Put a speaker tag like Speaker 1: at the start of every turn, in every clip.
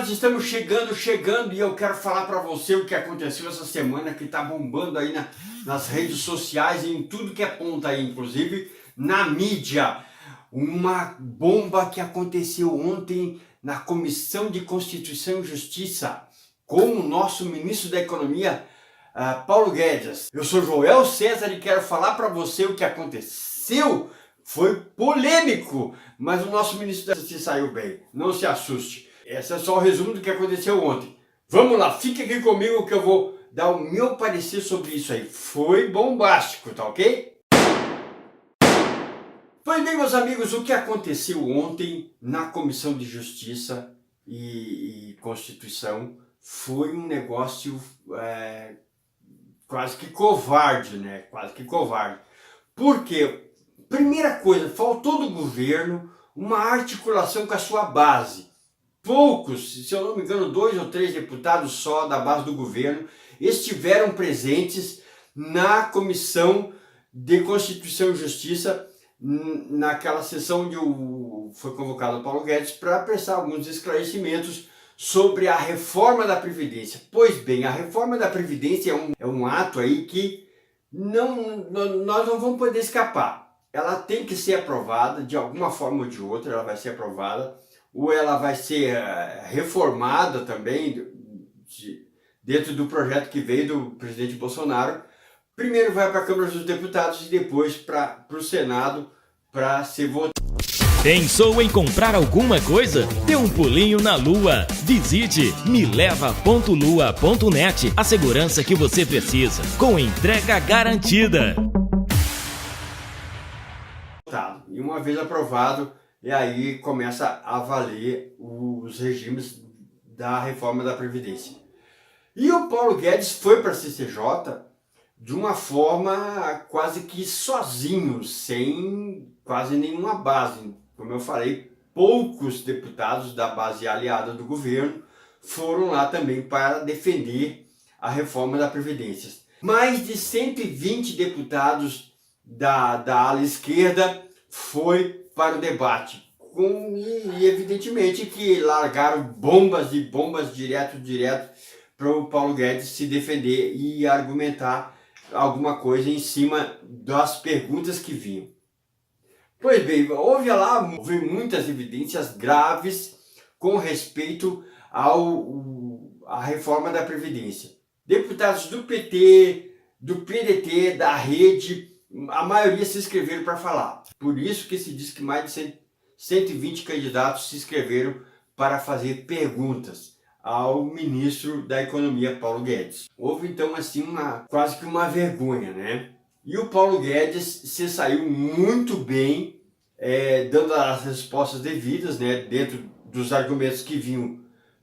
Speaker 1: nós estamos chegando e eu quero falar para você o que aconteceu essa semana que está bombando aí nas redes sociais e em tudo que é ponta aí, inclusive na mídia. Uma bomba que aconteceu ontem na Comissão de Constituição e Justiça com o nosso ministro da Economia, Paulo Guedes. Eu sou Joel César e quero falar para você o que aconteceu. Foi polêmico, mas o nosso ministro da Justiça saiu bem, não se assuste. Esse é só o resumo do que aconteceu ontem. Vamos lá, fique aqui comigo que eu vou dar o meu parecer sobre isso aí. Foi bombástico, tá ok? Pois bem, meus amigos, o que aconteceu ontem na Comissão de Justiça e Constituição foi um negócio quase que covarde, né? Quase que covarde. Por quê? Primeira coisa, faltou do governo uma articulação com a sua base. Poucos, se eu não me engano, 2 ou 3 deputados só da base do governo estiveram presentes na Comissão de Constituição e Justiça, naquela sessão onde foi convocado o Paulo Guedes para prestar alguns esclarecimentos sobre a reforma da Previdência. Pois bem, a reforma da Previdência é um ato aí que nós não vamos poder escapar. Ela tem que ser aprovada de alguma forma ou de outra, ela vai ser aprovada, ou ela vai ser reformada também dentro do projeto que veio do presidente Bolsonaro. Primeiro vai para a Câmara dos Deputados e depois para o Senado para ser votado.
Speaker 2: Pensou em comprar alguma coisa? Dê um pulinho na Lua. Visite mileva.lua.net, a segurança que você precisa, com entrega garantida.
Speaker 1: E uma vez aprovado, e aí começa a valer os regimes da reforma da Previdência. E o Paulo Guedes foi para a CCJ de uma forma quase que sozinho, sem quase nenhuma base. Como eu falei, poucos deputados da base aliada do governo foram lá também para defender a reforma da Previdência. Mais de 120 deputados da ala esquerda foi para o debate. E evidentemente que largaram bombas e bombas direto para o Paulo Guedes se defender e argumentar alguma coisa em cima das perguntas que vinham. Pois bem, houve muitas evidências graves com respeito à reforma da Previdência. Deputados do PT, do PDT, da Rede, a maioria se inscreveram para falar. Por isso que se diz que mais de 120 candidatos se inscreveram para fazer perguntas ao ministro da Economia, Paulo Guedes. Houve então assim quase que uma vergonha, né? E o Paulo Guedes se saiu muito bem, dando as respostas devidas, né, dentro dos argumentos que vinham,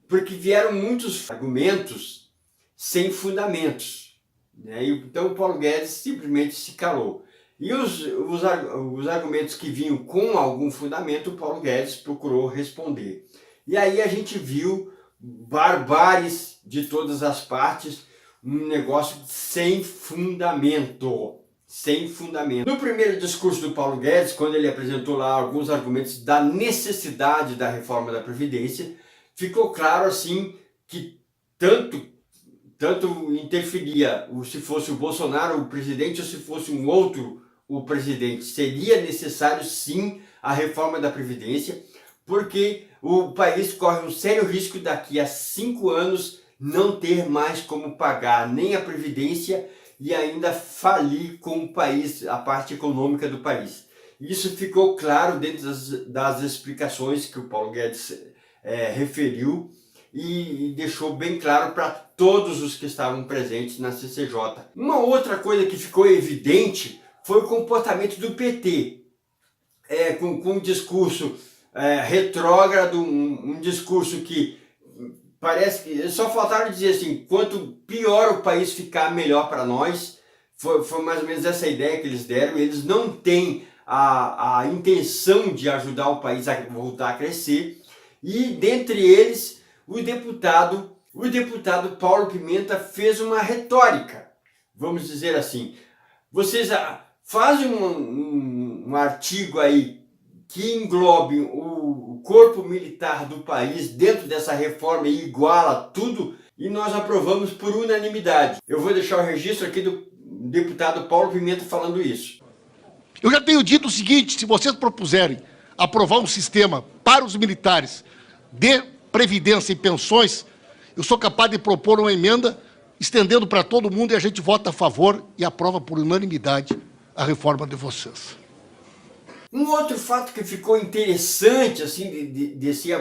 Speaker 1: porque vieram muitos argumentos sem fundamentos, né? Então o Paulo Guedes simplesmente se calou. E os argumentos que vinham com algum fundamento, o Paulo Guedes procurou responder. E aí a gente viu barbáries de todas as partes, um negócio sem fundamento. Sem fundamento. No primeiro discurso do Paulo Guedes, quando ele apresentou lá alguns argumentos da necessidade da reforma da Previdência, ficou claro assim que tanto interferia se fosse o Bolsonaro o presidente ou se fosse um outro o presidente, seria necessário sim a reforma da Previdência, porque o país corre um sério risco daqui a 5 anos não ter mais como pagar nem a Previdência e ainda falir com o país, a parte econômica do país. Isso ficou claro dentro das explicações que o Paulo Guedes referiu e deixou bem claro para todos os que estavam presentes na CCJ. Uma outra coisa que ficou evidente foi o comportamento do PT, com um discurso retrógrado, um discurso que parece que só faltaram dizer assim, quanto pior o país ficar, melhor para nós. Foi mais ou menos essa ideia que eles deram. Eles não têm a intenção de ajudar o país a voltar a crescer. E dentre eles, o deputado Paulo Pimenta fez uma retórica, vamos dizer assim. Vocês fazem um artigo aí que englobe corpo militar do país dentro dessa reforma e iguala tudo, e nós aprovamos por unanimidade. Eu vou deixar o registro aqui do deputado Paulo Pimenta falando isso.
Speaker 3: Eu já tenho dito o seguinte: se vocês propuserem aprovar um sistema para os militares de previdência e pensões, eu sou capaz de propor uma emenda estendendo para todo mundo e a gente vota a favor e aprova por unanimidade a reforma de vocês.
Speaker 1: Um outro fato que ficou interessante, assim, de ser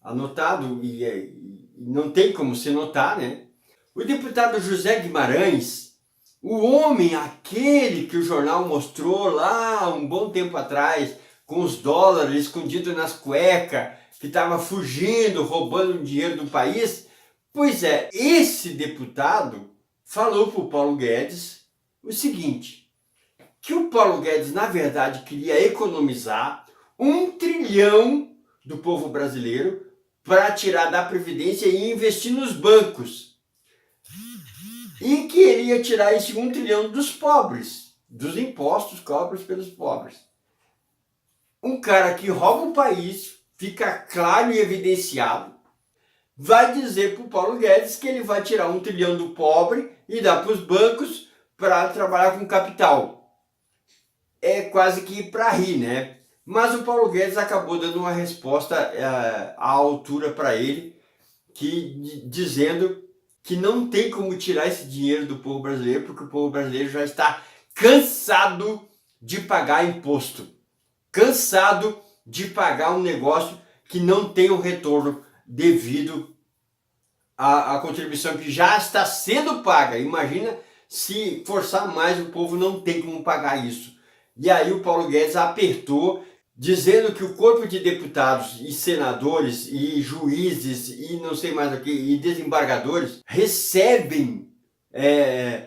Speaker 1: anotado, e não tem como se notar, né? O deputado José Guimarães, o homem aquele que o jornal mostrou lá um bom tempo atrás, com os dólares escondidos nas cuecas, que estava fugindo, roubando dinheiro do país, pois é, esse deputado falou para o Paulo Guedes o seguinte, que o Paulo Guedes, na verdade, queria economizar 1 trilhão do povo brasileiro para tirar da Previdência e investir nos bancos. E queria tirar esse 1 trilhão dos pobres, dos impostos cobros pelos pobres. Um cara que rouba o país, fica claro e evidenciado, vai dizer para o Paulo Guedes que ele vai tirar 1 trilhão do pobre e dar para os bancos para trabalhar com capital. É quase que para rir, né? Mas o Paulo Guedes acabou dando uma resposta à altura para ele, dizendo que não tem como tirar esse dinheiro do povo brasileiro, porque o povo brasileiro já está cansado de pagar imposto, cansado de pagar um negócio que não tem um retorno devido à contribuição que já está sendo paga. Imagina se forçar mais, o povo não tem como pagar isso. E aí o Paulo Guedes apertou, dizendo que o corpo de deputados e senadores e juízes e não sei mais o que, e desembargadores recebem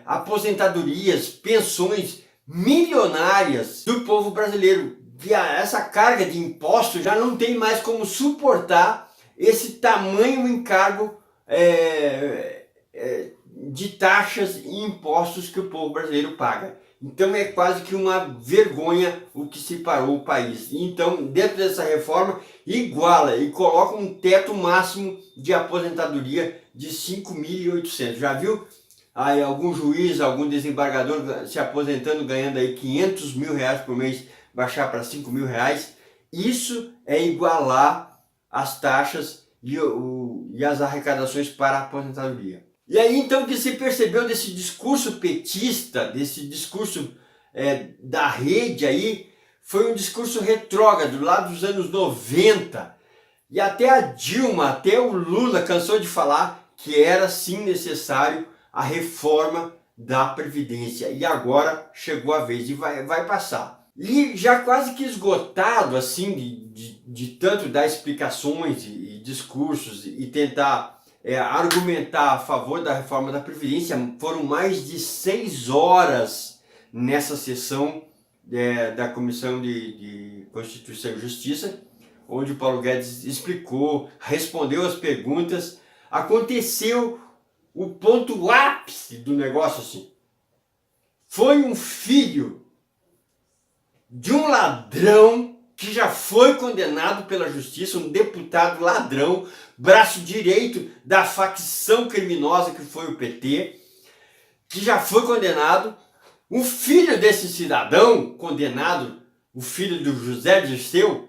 Speaker 1: aposentadorias, pensões milionárias do povo brasileiro. E essa carga de impostos já não tem mais como suportar esse tamanho encargo de taxas e impostos que o povo brasileiro paga. Então é quase que uma vergonha o que separou o país. Então, dentro dessa reforma, iguala e coloca um teto máximo de aposentadoria de 5.800. Já viu aí algum juiz, algum desembargador se aposentando, ganhando aí 500 mil reais por mês, baixar para 5 mil reais? Isso é igualar as taxas e as arrecadações para a aposentadoria. E aí então que se percebeu desse discurso petista, desse discurso da rede aí, foi um discurso retrógrado lá dos anos 90. E até a Dilma, até o Lula cansou de falar que era sim necessário a reforma da Previdência. E agora chegou a vez e vai passar. E já quase que esgotado assim de tanto dar explicações e discursos e tentar argumentar a favor da reforma da Previdência, foram mais de 6 horas nessa sessão da Comissão de Constituição e Justiça, onde o Paulo Guedes explicou, respondeu as perguntas. Aconteceu o ponto ápice do negócio assim. Foi um filho de um ladrão que já foi condenado pela justiça, um deputado ladrão, braço direito da facção criminosa que foi o PT, que já foi condenado. O filho desse cidadão condenado, o filho do José Dirceu,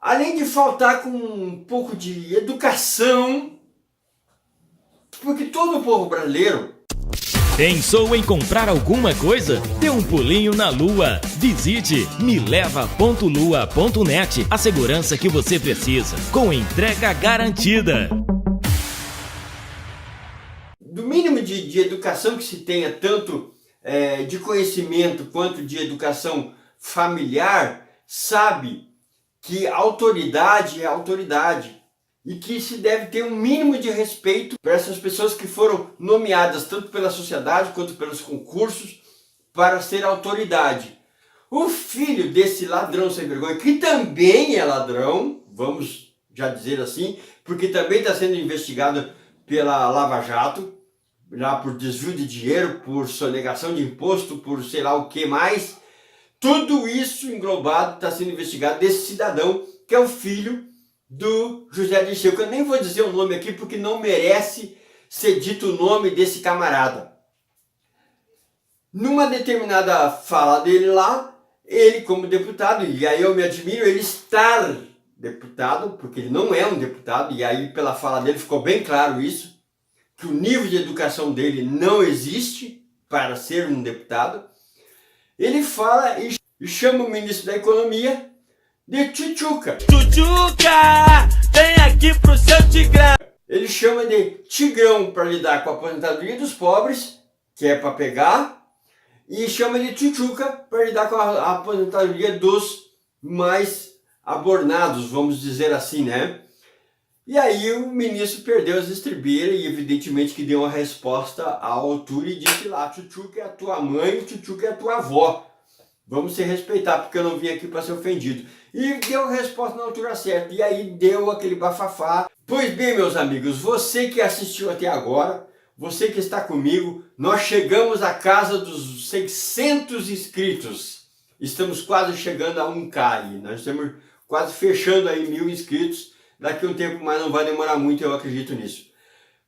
Speaker 1: além de faltar com um pouco de educação, porque todo o povo brasileiro...
Speaker 2: Pensou em comprar alguma coisa? Dê um pulinho na Lua. Visite mileva.lua.net. A segurança que você precisa, com entrega garantida.
Speaker 1: Do mínimo de educação que se tenha, tanto de conhecimento quanto de educação familiar, sabe que autoridade é autoridade. E que se deve ter um mínimo de respeito para essas pessoas que foram nomeadas tanto pela sociedade quanto pelos concursos para ser autoridade. O filho desse ladrão sem vergonha, que também é ladrão, vamos já dizer assim, porque também está sendo investigado pela Lava Jato, já por desvio de dinheiro, por sonegação de imposto, por sei lá o que mais. Tudo isso englobado está sendo investigado desse cidadão, que é o filho do José Dirceu, que eu nem vou dizer o nome aqui porque não merece ser dito o nome desse camarada. Numa determinada fala dele lá, ele como deputado, e aí eu me admiro ele estar deputado, porque ele não é um deputado, e aí pela fala dele ficou bem claro isso, que o nível de educação dele não existe para ser um deputado. Ele fala e chama o ministro da Economia de tchutchuca.
Speaker 4: Tchutchuca, vem aqui pro seu tigrão.
Speaker 1: Ele chama de tigrão para lidar com a aposentadoria dos pobres, que é para pegar, e chama de tchutchuca para lidar com a aposentadoria dos mais abornados, vamos dizer assim, né? E aí o ministro perdeu as estribeiras e evidentemente que deu uma resposta à altura e disse lá, tchutchuca é a tua mãe, tchutchuca é a tua avó. Vamos se respeitar, porque eu não vim aqui para ser ofendido. E deu a resposta na altura certa, e aí deu aquele bafafá. Pois bem, meus amigos, você que assistiu até agora, você que está comigo, nós chegamos à casa dos 600 inscritos. Estamos quase chegando a 1K aí. Nós estamos quase fechando aí 1000 inscritos. Daqui a um tempo, mas não vai demorar muito, eu acredito nisso.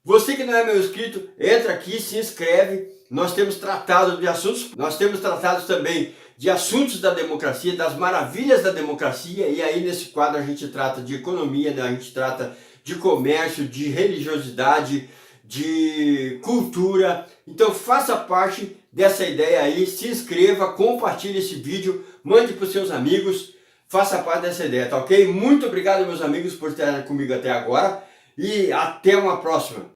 Speaker 1: Você que não é meu inscrito, entra aqui, se inscreve. Nós temos tratado de assuntos, nós temos tratado também de assuntos da democracia, das maravilhas da democracia, e aí nesse quadro a gente trata de economia, né? A gente trata de comércio, de religiosidade, de cultura. Então faça parte dessa ideia aí, se inscreva, compartilhe esse vídeo, mande para os seus amigos, faça parte dessa ideia, tá ok? Muito obrigado, meus amigos, por estarem comigo até agora e até uma próxima.